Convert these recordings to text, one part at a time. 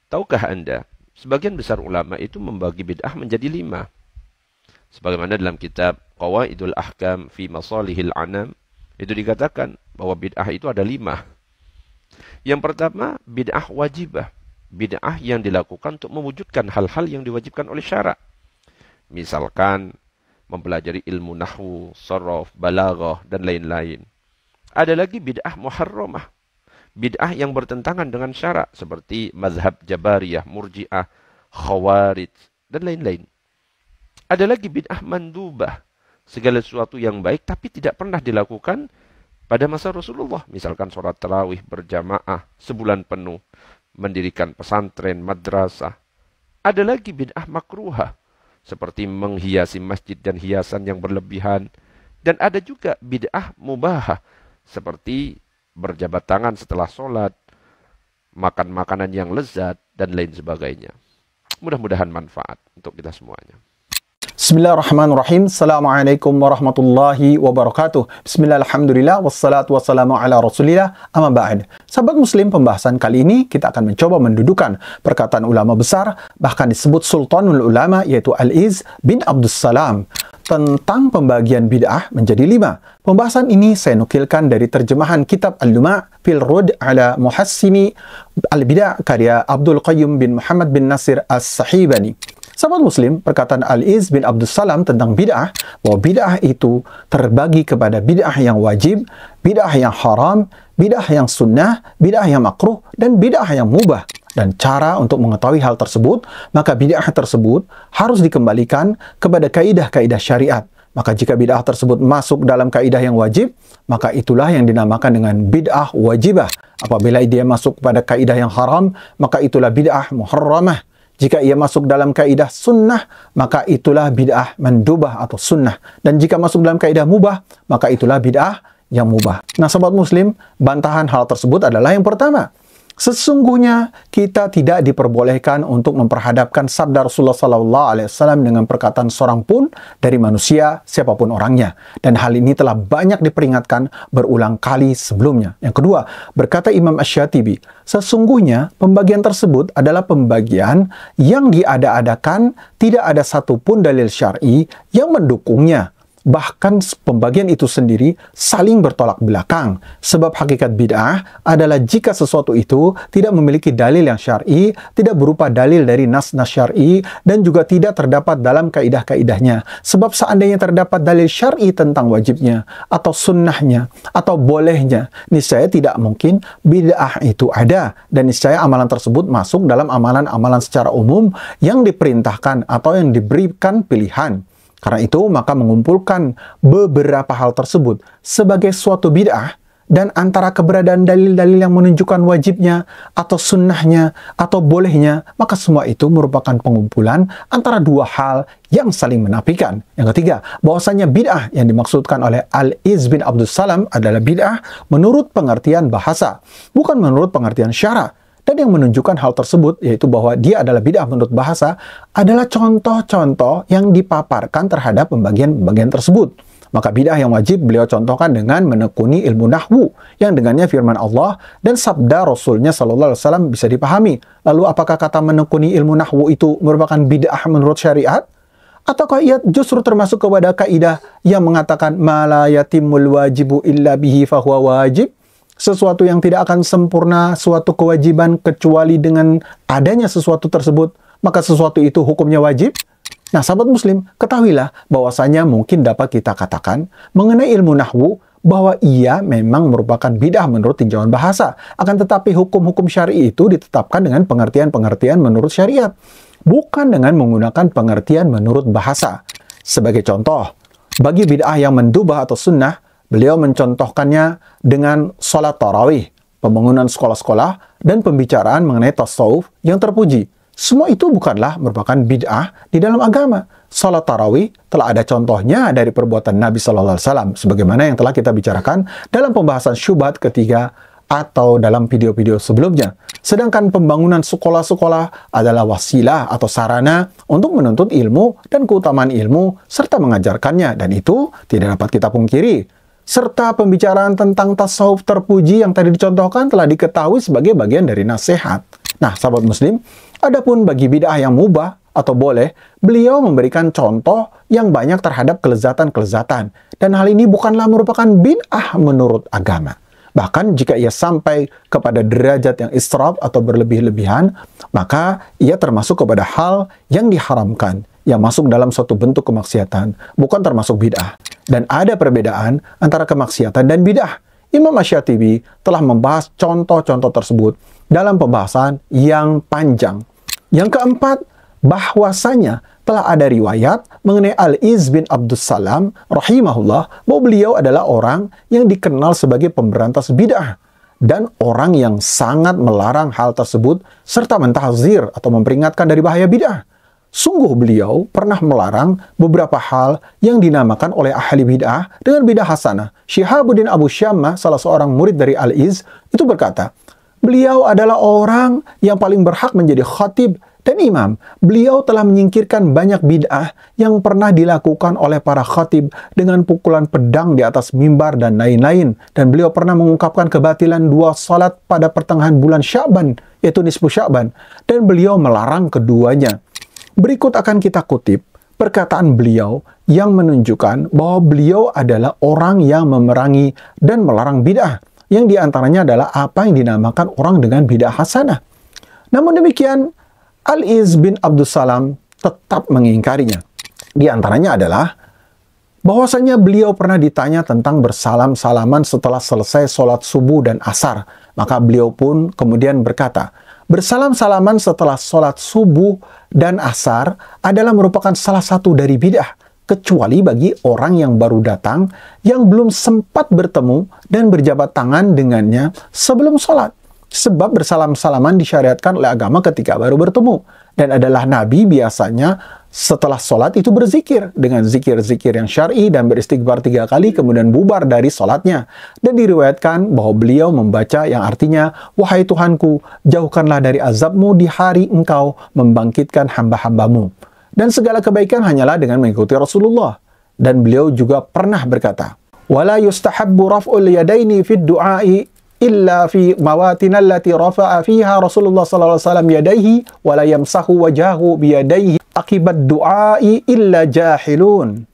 Tahukah Anda, sebagian besar ulama itu membagi bid'ah menjadi 5. Sebagaimana dalam kitab Qawaidul Ahkam fi Masalihil Anam, itu dikatakan bahwa bid'ah itu ada 5. Yang pertama, bid'ah wajibah. Bid'ah yang dilakukan untuk mewujudkan hal-hal yang diwajibkan oleh syara. Misalkan, mempelajari ilmu nahwu, sharaf, balaghah, dan lain-lain. Ada lagi bid'ah muharramah. Bid'ah yang bertentangan dengan syara, seperti mazhab Jabariyah, Murji'ah, Khawarij, dan lain-lain. Ada lagi bid'ah mandubah. Segala sesuatu yang baik, tapi tidak pernah dilakukan pada masa Rasulullah. Misalkan sholat tarawih berjamaah sebulan penuh, mendirikan pesantren, madrasah. Ada lagi bid'ah makruhah, seperti menghiasi masjid dan hiasan yang berlebihan. Dan ada juga bid'ah mubahah, seperti berjabat tangan setelah sholat, makan makanan yang lezat, dan lain sebagainya. Mudah-mudahan manfaat untuk kita semuanya. Bismillahirrahmanirrahim. Assalamualaikum warahmatullahi wabarakatuh. Bismillah, alhamdulillah, wassalatu wassalamu ala rasulillah, amma ba'd. Sahabat muslim, pembahasan kali ini kita akan mencoba mendudukan perkataan ulama besar, bahkan disebut Sultanul Ulama, yaitu Al-Izz bin Abdussalam, tentang pembagian bid'ah menjadi 5. Pembahasan ini saya nukilkan dari terjemahan kitab Al-Luma' fil Rud ala Muhassini Al-Bid'ah karya Abdul Qayyum bin Muhammad bin Nasir As-Sahibani. Sahabat muslim, perkataan Al-Izz bin Abdussalam tentang bid'ah, bahwa bid'ah itu terbagi kepada bid'ah yang wajib, bid'ah yang haram, bid'ah yang sunnah, bid'ah yang makruh, dan bid'ah yang mubah. Dan cara untuk mengetahui hal tersebut, maka bid'ah tersebut harus dikembalikan kepada kaidah-kaidah syariat. Maka jika bid'ah tersebut masuk dalam kaidah yang wajib, maka itulah yang dinamakan dengan bid'ah wajibah. Apabila dia masuk pada kaidah yang haram, maka itulah bid'ah muharramah. Jika ia masuk dalam kaidah sunnah, maka itulah bid'ah mandubah atau sunnah. Dan jika masuk dalam kaidah mubah, maka itulah bid'ah yang mubah. Nah, sahabat muslim, bantahan hal tersebut adalah yang pertama. Sesungguhnya kita tidak diperbolehkan untuk memperhadapkan sabda Rasulullah SAW dengan perkataan seorang pun dari manusia, siapapun orangnya. Dan hal ini telah banyak diperingatkan berulang kali sebelumnya. Yang kedua, berkata Imam Asy-Syatibi, sesungguhnya pembagian tersebut adalah pembagian yang diada-adakan, tidak ada satupun dalil syar'i yang mendukungnya. Bahkan pembagian itu sendiri saling bertolak belakang. Sebab hakikat bid'ah adalah jika sesuatu itu tidak memiliki dalil yang syar'i, tidak berupa dalil dari nas-nas syar'i, dan juga tidak terdapat dalam kaidah-kaidahnya. Sebab seandainya terdapat dalil syar'i tentang wajibnya, atau sunnahnya, atau bolehnya, niscaya tidak mungkin bid'ah itu ada. Dan niscaya amalan tersebut masuk dalam amalan-amalan secara umum yang diperintahkan atau yang diberikan pilihan. Karena itu, maka mengumpulkan beberapa hal tersebut sebagai suatu bid'ah, dan antara keberadaan dalil-dalil yang menunjukkan wajibnya, atau sunnahnya, atau bolehnya, maka semua itu merupakan pengumpulan antara dua hal yang saling menafikan. Yang ketiga, bahwasanya bid'ah yang dimaksudkan oleh Al-Izz bin Abdussalam adalah bid'ah menurut pengertian bahasa, bukan menurut pengertian syara. Dan yang menunjukkan hal tersebut, yaitu bahwa dia adalah bid'ah menurut bahasa, adalah contoh-contoh yang dipaparkan terhadap pembagian-pembagian tersebut. Maka bid'ah yang wajib beliau contohkan dengan menekuni ilmu nahwu, yang dengannya firman Allah dan sabda Rasulnya SAW bisa dipahami. Lalu apakah kata menekuni ilmu nahwu itu merupakan bid'ah menurut syariat? Ataukah ia justru termasuk kepada kaidah yang mengatakan ma la yatimul wajibu illa bihi fahuwa wajib? Sesuatu yang tidak akan sempurna, suatu kewajiban kecuali dengan adanya sesuatu tersebut, maka sesuatu itu hukumnya wajib. Nah, sahabat muslim, ketahuilah bahwasanya mungkin dapat kita katakan mengenai ilmu nahwu bahwa ia memang merupakan bid'ah menurut tinjauan bahasa. Akan tetapi hukum-hukum syar'i itu ditetapkan dengan pengertian-pengertian menurut syariat, bukan dengan menggunakan pengertian menurut bahasa. Sebagai contoh, bagi bid'ah yang mendubah atau sunnah, beliau mencontohkannya dengan sholat tarawih, pembangunan sekolah-sekolah, dan pembicaraan mengenai tasawuf yang terpuji. Semua itu bukanlah merupakan bid'ah di dalam agama. Sholat tarawih telah ada contohnya dari perbuatan Nabi SAW, sebagaimana yang telah kita bicarakan dalam pembahasan syubhat ketiga atau dalam video-video sebelumnya. Sedangkan pembangunan sekolah-sekolah adalah wasilah atau sarana untuk menuntut ilmu dan keutamaan ilmu serta mengajarkannya, dan itu tidak dapat kita pungkiri. Serta pembicaraan tentang tasawuf terpuji yang tadi dicontohkan telah diketahui sebagai bagian dari nasihat. Nah, sahabat muslim, adapun bagi bid'ah yang mubah atau boleh, beliau memberikan contoh yang banyak terhadap kelezatan-kelezatan. Dan hal ini bukanlah merupakan bid'ah menurut agama. Bahkan jika ia sampai kepada derajat yang israf atau berlebih-lebihan, maka ia termasuk kepada hal yang diharamkan, yang masuk dalam suatu bentuk kemaksiatan, bukan termasuk bid'ah. Dan ada perbedaan antara kemaksiatan dan bid'ah. Imam Asy-Syatibi telah membahas contoh-contoh tersebut dalam pembahasan yang panjang. Yang keempat, bahwasanya telah ada riwayat mengenai Al-Iz bin Abdus Salam rahimahullah bahwa beliau adalah orang yang dikenal sebagai pemberantas bid'ah dan orang yang sangat melarang hal tersebut serta mentahzir atau memperingatkan dari bahaya bid'ah. Sungguh beliau pernah melarang beberapa hal yang dinamakan oleh ahli bid'ah dengan bid'ah hasanah. Syihabuddin Abu Syammah, salah seorang murid dari Al-Iz, itu berkata, beliau adalah orang yang paling berhak menjadi khatib dan imam. Beliau telah menyingkirkan banyak bid'ah yang pernah dilakukan oleh para khatib dengan pukulan pedang di atas mimbar dan lain-lain. Dan beliau pernah mengungkapkan kebatilan 2 salat pada pertengahan bulan Sya'ban, yaitu nisfu Sya'ban. Dan beliau melarang keduanya. Berikut akan kita kutip perkataan beliau yang menunjukkan bahwa beliau adalah orang yang memerangi dan melarang bid'ah. Yang diantaranya adalah apa yang dinamakan orang dengan bid'ah hasanah. Namun demikian, Al-Iz bin Abdus Salam tetap mengingkarinya. Di antaranya adalah bahwasanya beliau pernah ditanya tentang bersalam-salaman setelah selesai sholat subuh dan asar. Maka beliau pun kemudian berkata, bersalam-salaman setelah sholat subuh dan asar adalah merupakan salah satu dari bid'ah, kecuali bagi orang yang baru datang yang belum sempat bertemu dan berjabat tangan dengannya sebelum sholat. Sebab bersalam-salaman disyariatkan oleh agama ketika baru bertemu. Dan adalah Nabi biasanya setelah sholat itu berzikir dengan zikir-zikir yang syar'i dan beristighfar 3 kali kemudian bubar dari sholatnya. Dan diriwayatkan bahwa beliau membaca yang artinya, wahai Tuhanku, jauhkanlah dari azabmu di hari engkau membangkitkan hamba-hambamu. Dan segala kebaikan hanyalah dengan mengikuti Rasulullah. Dan beliau juga pernah berkata, wala yustahabbu raf'ul yadaini fid du'ai illa fi mawatin allati rafa'a fiha Rasulullah sallallahu alaihi wasallam yadayhi wa la yamsahu wajahu bi yadayhi akibat du'ai illa jahilun.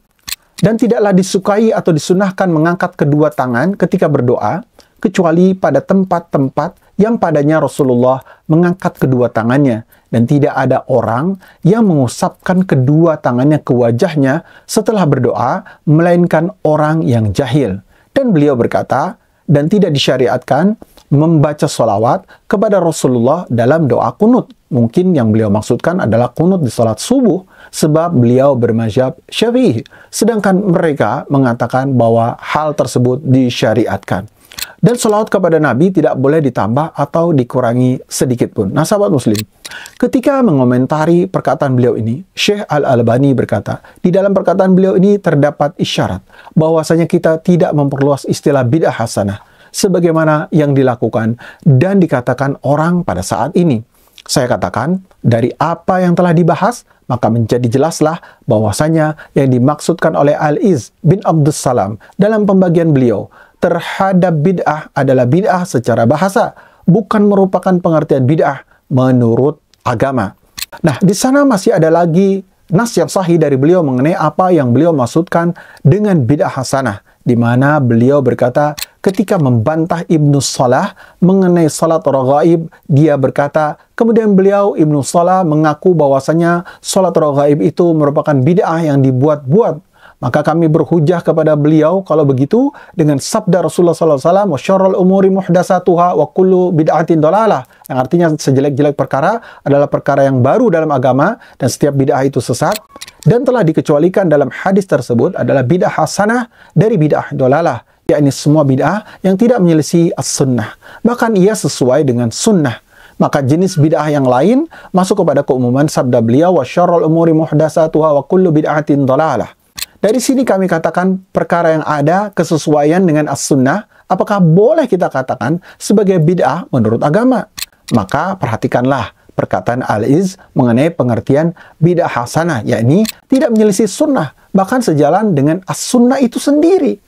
Dan tidaklah disukai atau disunahkan mengangkat kedua tangan ketika berdoa kecuali pada tempat-tempat yang padanya Rasulullah mengangkat kedua tangannya, dan tidak ada orang yang mengusapkan kedua tangannya ke wajahnya setelah berdoa melainkan orang yang jahil. Dan beliau berkata, dan tidak disyariatkan membaca sholawat kepada Rasulullah dalam doa kunut. Mungkin yang beliau maksudkan adalah kunut di salat subuh, sebab beliau bermazhab Syafi'i. Sedangkan mereka mengatakan bahwa hal tersebut disyariatkan. Dan sholawat kepada Nabi tidak boleh ditambah atau dikurangi sedikit pun. Nah, sahabat muslim, ketika mengomentari perkataan beliau ini, Syekh Al-Albani berkata, di dalam perkataan beliau ini terdapat isyarat bahwasanya kita tidak memperluas istilah bid'ah hasanah sebagaimana yang dilakukan dan dikatakan orang pada saat ini. Saya katakan, dari apa yang telah dibahas, maka menjadi jelaslah bahwasanya yang dimaksudkan oleh Al-Iz bin Abdus Salam dalam pembagian beliau terhadap bid'ah adalah bid'ah secara bahasa, bukan merupakan pengertian bid'ah menurut agama. Nah, di sana masih ada lagi nas yang sahih dari beliau mengenai apa yang beliau maksudkan dengan bid'ah hasanah, di mana beliau berkata ketika membantah Ibnu Salah mengenai salat raghaib, dia berkata, kemudian beliau Ibnu Salah mengaku bahwasanya salat raghaib itu merupakan bid'ah yang dibuat-buat. Maka kami berhujah kepada beliau kalau begitu dengan sabda Rasulullah SAW, wa syarrul umuri muhdatsatuha wa kullu bid'atin dhalalah, yang artinya sejelek-jelek perkara adalah perkara yang baru dalam agama dan setiap bid'ah itu sesat. Dan telah dikecualikan dalam hadis tersebut adalah bid'ah hasanah dari bid'ah dhalalah, yakni semua bid'ah yang tidak menyelisih as-sunnah, bahkan ia sesuai dengan sunnah. Maka jenis bid'ah yang lain masuk kepada keumuman sabda beliau, wa syarrul umuri muhdatsatuha wa kullu bid'atin dhalalah. Dari sini kami katakan perkara yang ada kesesuaian dengan as-sunnah, apakah boleh kita katakan sebagai bid'ah menurut agama? Maka perhatikanlah perkataan Al-Iz mengenai pengertian bid'ah hasanah, yakni tidak menyelisih sunnah, bahkan sejalan dengan as-sunnah itu sendiri.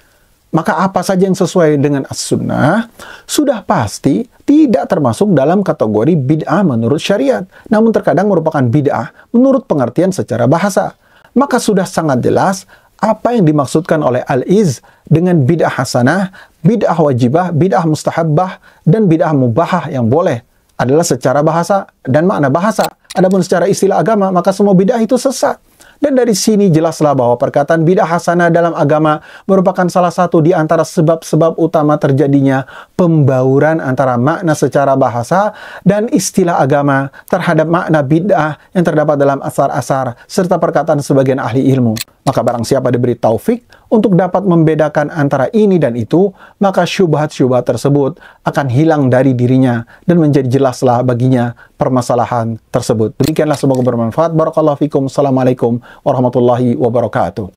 maka apa saja yang sesuai dengan as-sunnah sudah pasti tidak termasuk dalam kategori bid'ah menurut syariat, namun terkadang merupakan bid'ah menurut pengertian secara bahasa. Maka sudah sangat jelas apa yang dimaksudkan oleh Al-Izz dengan bid'ah hasanah, bid'ah wajibah, bid'ah mustahabbah, dan bid'ah mubahah yang boleh adalah secara bahasa dan makna bahasa. Adapun secara istilah agama, maka semua bid'ah itu sesat. Dan dari sini jelaslah bahwa perkataan bid'ah hasanah dalam agama merupakan salah satu di antara sebab-sebab utama terjadinya pembauran antara makna secara bahasa dan istilah agama terhadap makna bid'ah yang terdapat dalam asar-asar serta perkataan sebagian ahli ilmu. Maka barang siapa diberi taufik untuk dapat membedakan antara ini dan itu, maka syubhat-syubhat tersebut akan hilang dari dirinya dan menjadi jelaslah baginya permasalahan tersebut. Demikianlah, semoga bermanfaat. Barakallahu fikum. Assalamualaikum warahmatullahi wabarakatuh.